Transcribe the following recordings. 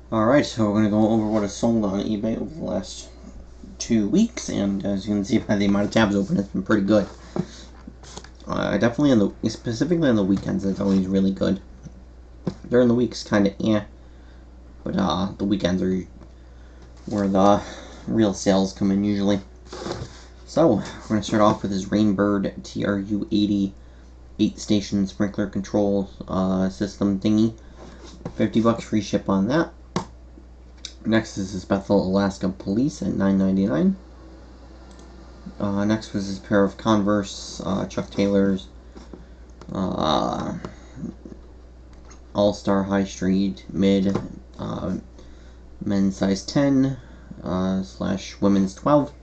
Alright, so we're going to go over what is sold on eBay over the last 2 weeks, and as you can see by the amount of tabs open, it's been pretty good. Definitely specifically on the weekends, it's always really good. During the weeks, kind of but the weekends are where the real sales come in usually. So, we're going to start off with this Rainbird TRU-80 8-station sprinkler control system thingy. $50 free ship on that. Next is this Bethel, Alaska Police at $9.99. Next was this pair of Converse Chuck Taylors All-Star High Street Mid men's size 10 / women's 12.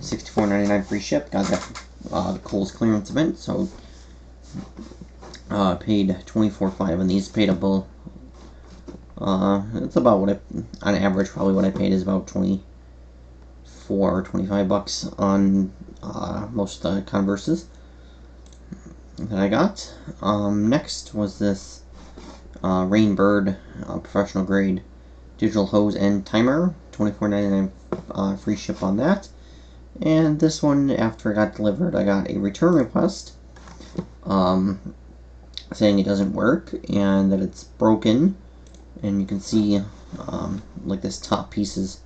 $64.99 free ship. Got that the Kohl's clearance event, so paid $24.05 on these. Paid a bill. It's about what on average, probably what I paid is about $24 or $25 on most of the Converses that I got. Next was this Rainbird professional grade digital hose and timer, $24.99 free ship on that. And this one, after it got delivered, I got a return request saying it doesn't work and that it's broken. And you can see like this top piece is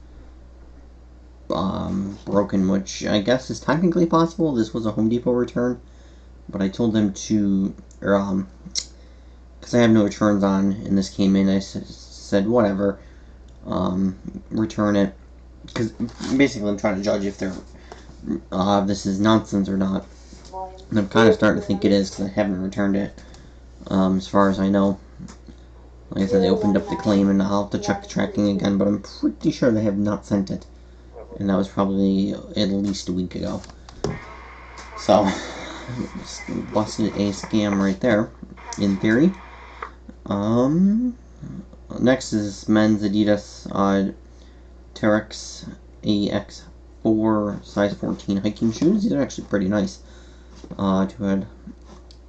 broken, which I guess is technically possible. This was a Home Depot return, but I told them to, because I have no returns on, and this came in, I said whatever, return it, because basically I'm trying to judge if this is nonsense or not. And I'm kind of starting to think it is, because I haven't returned it, as far as I know. Like I said, they opened up the claim, and I'll have to check the tracking again, but I'm pretty sure they have not sent it. And that was probably at least a week ago. So, busted a scam right there, in theory. Next is men's Adidas Terex AX4 size 14 hiking shoes. These are actually pretty nice. You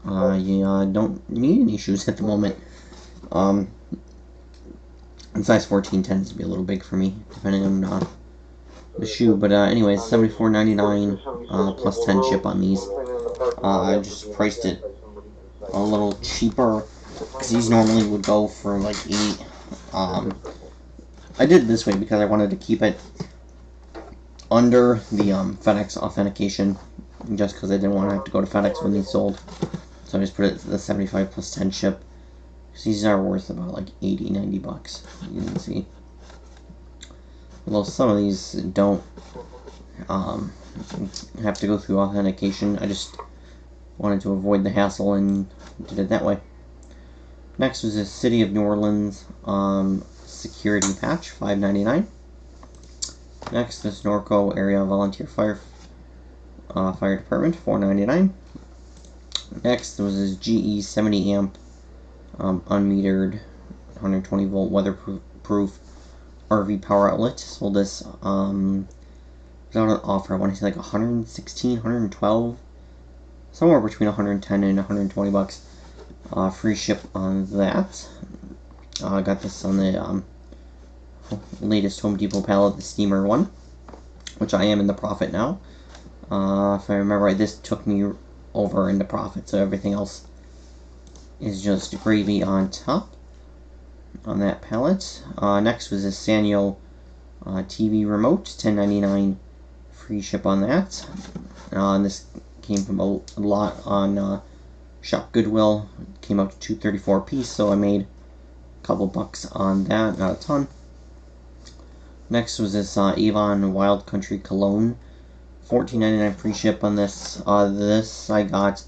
don't need any shoes at the moment. And size 14 tends to be a little big for me, depending on the shoe. But anyways, $74.99 plus 10 ship on these. I just priced it a little cheaper, because these normally would go for like $8. I did it this way because I wanted to keep it under the FedEx authentication, just because I didn't want to have to go to FedEx when these sold. So I just put it at the 75 plus 10 ship. These are worth about like $80-90. You can see. Although some of these don't have to go through authentication. I just wanted to avoid the hassle and did it that way. Next was the City of New Orleans security patch, $5.99. Next is Norco Area Volunteer Fire Department, $4.99. Next was this GE 70 amp unmetered 120 volt weatherproof RV power outlet. Sold this without an offer. I want to say like 116, 112, somewhere between 110 and 120 bucks. Free ship on that. I got this on the latest Home Depot pallet, the steamer one, which I am in the profit now. If I remember right, this took me over into profit, so everything else is just gravy on top on that pallet. Next was this Sanyo TV remote, $10.99 free ship on that. And this came from a lot on Shop Goodwill. It came out to $2.34 a piece, so I made a couple bucks on that, not a ton. Next was this Avon Wild Country Cologne, $14.99 free ship on this. This I got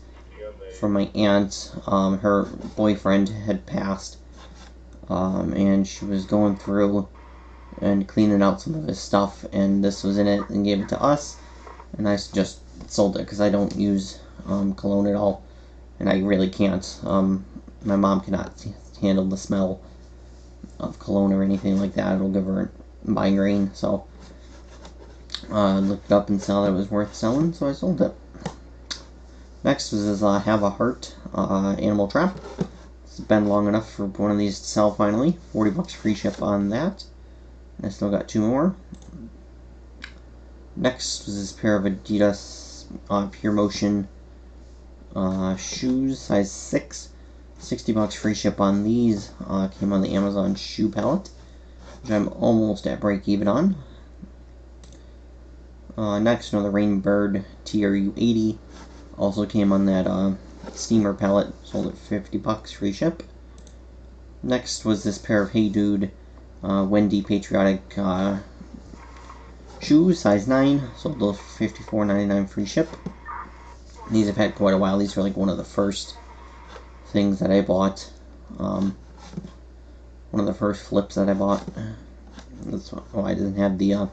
from my aunt. Her boyfriend had passed, and she was going through and cleaning out some of his stuff, and this was in it, and gave it to us, and I just sold it because I don't use cologne at all, and I really can't. My mom cannot handle the smell of cologne or anything like that. It'll give her a migraine, so I looked it up and saw that it was worth selling, so I sold it. Next was this Have a Heart animal trap. It's been long enough for one of these to sell finally. 40 bucks free ship on that. And I still got 2 more. Next was this pair of Adidas Pure Motion shoes, size 6. 60 bucks free ship on these. Came on the Amazon shoe palette, which I'm almost at break even on. Next, another Rainbird TRU80. Also came on that steamer palette, sold at 50 bucks free ship. Next was this pair of Hey Dude Wendy Patriotic shoes, size 9, sold at $54.99 free ship. These have had quite a while. These were like one of the first things that I bought. One of the first flips that I bought. That's why I didn't have the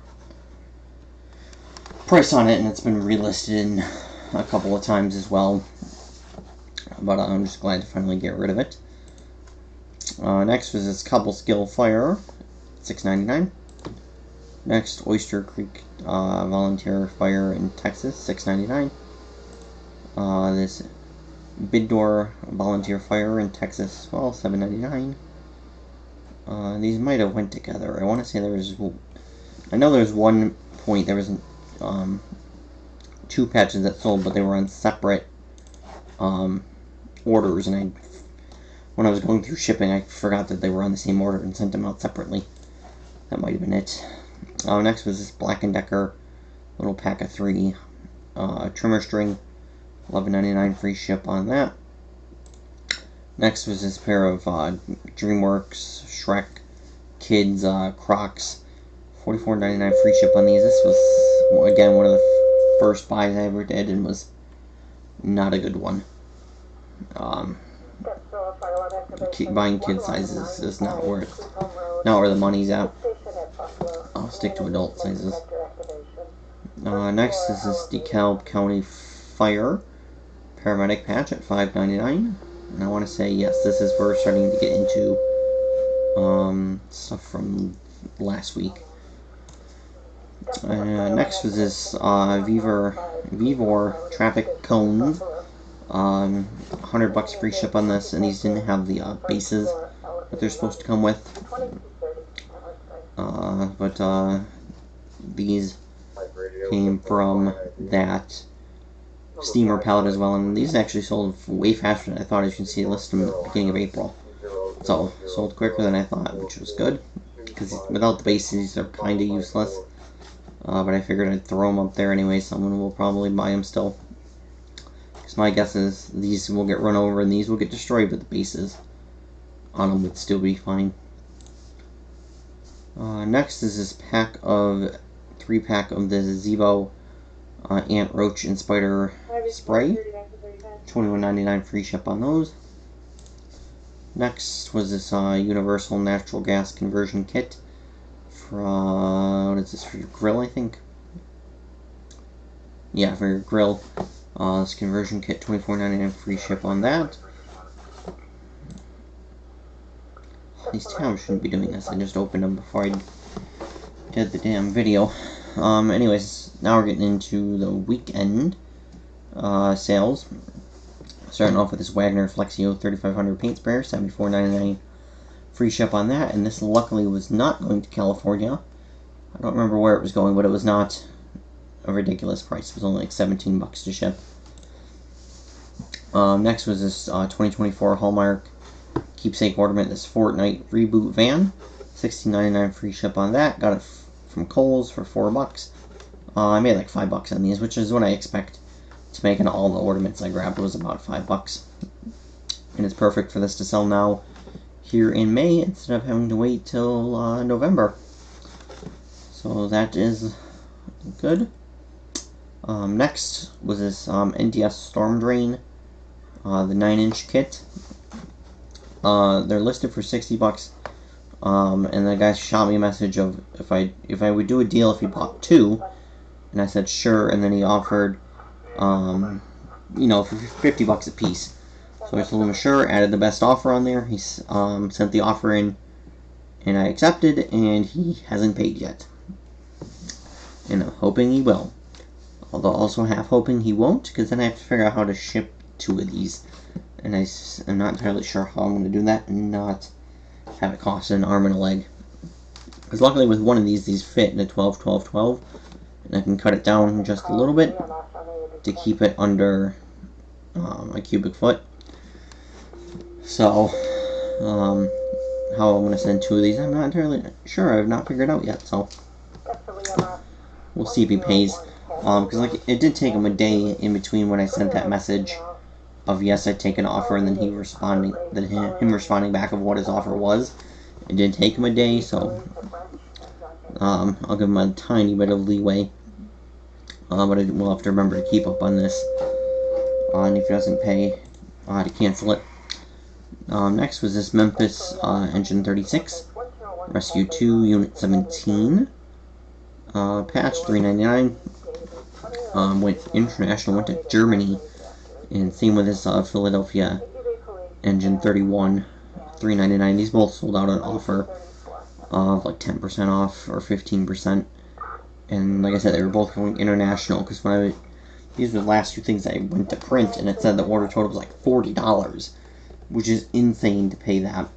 price on it, and it's been relisted in a couple of times as well. But I'm just glad to finally get rid of it. Next was this Couple Skill Fire, $6.99. Next, Oyster Creek Volunteer Fire in Texas, $6.99. This Bidor Volunteer Fire in Texas, well, $7.99. These might have went together. I want to say there was, I know there was one point there was 2 patches that sold, but they were on separate orders, and when I was going through shipping, I forgot that they were on the same order and sent them out separately. That might have been it. Next was this Black & Decker little pack of 3 trimmer string, $11.99 free ship on that. Next was this pair of DreamWorks Shrek Kids Crocs, $44.99 free ship on these. This was, again, one of the first buys I ever did, and was not a good one. Buying kid sizes is not where the money's at. I'll stick to adult sizes. Next is this DeKalb County Fire paramedic patch at $5.99, and I want to say yes, this is where we're starting to get into stuff from last week. Next was this Vivor traffic cones, 100 bucks free ship on this, and these didn't have the bases that they're supposed to come with. But these came from that steamer palette as well, and these actually sold way faster than I thought. As you can see, listed them at the beginning of April, so sold quicker than I thought, which was good, because without the bases they're kind of useless. But I figured I'd throw them up there anyway. Someone will probably buy them still, because my guess is these will get run over and these will get destroyed, but the bases on them would still be fine. Next is this 3-pack of the Zebo Ant, Roach, and Spider Spray, $21.99 free ship on those. Next was this Universal Natural Gas Conversion Kit for, what is this, for your grill, I think? Yeah, for your grill. This conversion kit, $24.99 free ship on that. These tabs shouldn't be doing this. I just opened them before I did the damn video. Anyways, now we're getting into the weekend sales. Starting off with this Wagner Flexio 3500 paint sprayer, $74.99 free ship on that. And this luckily was not going to California. I don't remember where it was going, but it was not a ridiculous price. It was only like 17 bucks to ship. Next was this 2024 Hallmark keepsake ornament, this Fortnite Reboot van, $16.99 free ship on that. Got it from Kohl's for 4 bucks. I made like 5 bucks on these, which is what I expect to make on all the ornaments I grabbed. Was about 5 bucks, and it's perfect for this to sell now here in May instead of having to wait till November. So that is good. Next was this NTS Storm Drain, the 9-inch kit. They're listed for 60 bucks. And the guy shot me a message of if I would do a deal if he bought 2, and I said sure, and then he offered for 50 bucks a piece. So I told him sure, added the best offer on there. He sent the offer in, and I accepted, and he hasn't paid yet. And I'm hoping he will. Although also half hoping he won't, because then I have to figure out how to ship 2 of these. And I'm not entirely sure how I'm going to do that and not have it cost an arm and a leg. Because luckily with one of these fit in a 12, 12, 12. And I can cut it down just a little bit to keep it under a cubic foot. So, how I'm going to send 2 of these, I'm not entirely sure. I've not figured out yet, so we'll see if he pays. Because like it did take him a day in between when I sent that message of yes, I'd take an offer, and then him responding back of what his offer was. It did take him a day, so I'll give him a tiny bit of leeway. But we'll have to remember to keep up on this. And if he doesn't pay, to cancel it. Next was this Memphis Engine 36 Rescue 2 Unit 17 patch $3.99. Went international, went to Germany, and same with this Philadelphia Engine 31 $3.99. These both sold out on offer of like 10% off or 15%. And like I said, they were both going international because these were the last 2 things I went to print, and it said the order total was like $40, which is insane to pay that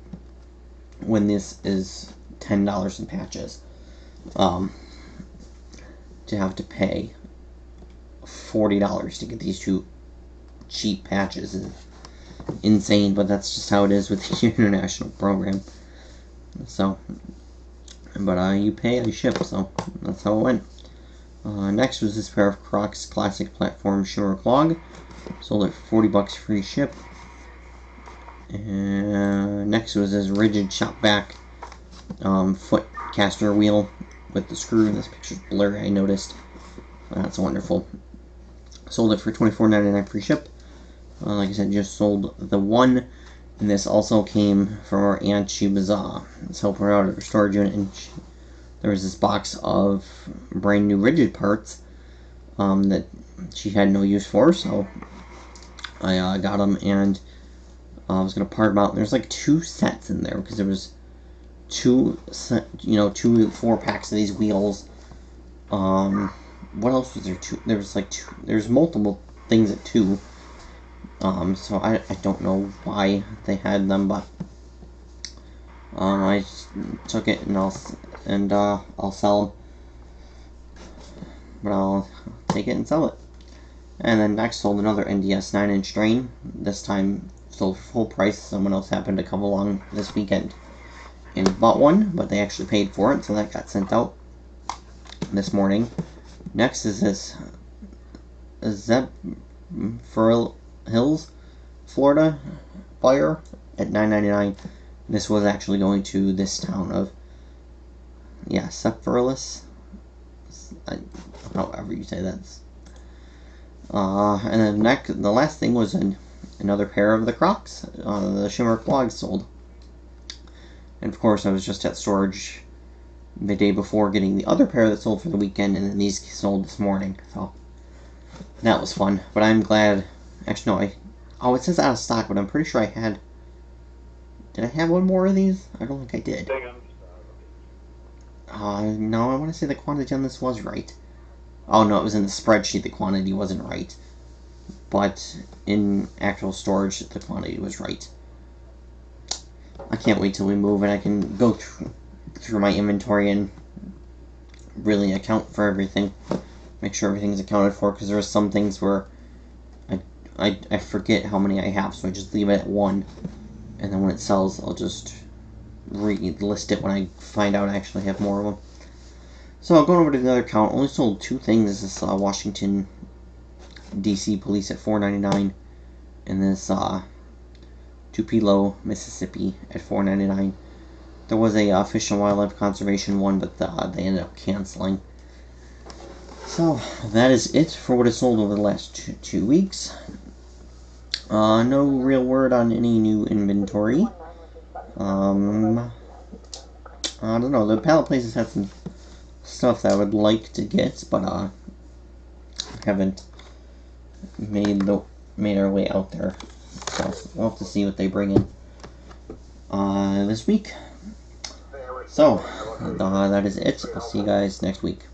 when this is $10 in patches. To have to pay $40 to get these 2 cheap patches is insane, but that's just how it is with the international program. So, but you pay, I ship, so that's how it went. Next was this pair of Crocs Classic Platform Shimmer Clog. Sold it for $40 free ship. And next was this rigid shop back foot caster wheel with the screw. This picture's blurry, I noticed. That's wonderful. Sold it for $24.99 free ship. Like I said, just sold the one. And this also came from our aunt. She was helping her out at her storage unit, and there was this box of brand new rigid parts that she had no use for, so I got them, and I was gonna part them out. And there's like 2 sets in there because there was 2 4-packs of these wheels. What else was there? There was like 2. There's multiple things at 2. So I don't know why they had them, but I just took it and I'll sell them. But I'll take it and sell it. And then next sold another NDS 9-inch drain. This time sold for full price. Someone else happened to come along this weekend and bought one, but they actually paid for it, so that got sent out this morning. Next is this Zephyrhills, Florida fire at $9.99. This was actually going to this town of Zephyrhills, however you say that. And then the last thing was another pair of the Crocs, the Shimmer Clogs sold. And of course, I was just at storage the day before getting the other pair that sold for the weekend, and then these sold this morning. So that was fun. But I'm glad. Actually, no. It says out of stock, but I'm pretty sure I had. Did I have one more of these? I don't think I did. No, I want to say the quantity on this was right. Oh no, it was in the spreadsheet. The quantity wasn't right, but in actual storage, the quantity was right. I can't wait till we move and I can go through my inventory and really account for everything. Make sure everything's accounted for, because there are some things where I forget how many I have, so I just leave it at 1. And then when it sells, I'll just list it when I find out I actually have more of them. So going over to the other count, only sold 2 things. This is Washington, D.C. Police at $4.99. And this Tupelo, Mississippi at $4.99. There was a Fish and Wildlife Conservation one, but they ended up canceling. So that is it for what is sold over the last 2 weeks. No real word on any new inventory. I don't know. The pallet places have some stuff that I would like to get, but haven't made our way out there. So we'll have to see what they bring in this week. So that is it. I'll see you guys next week.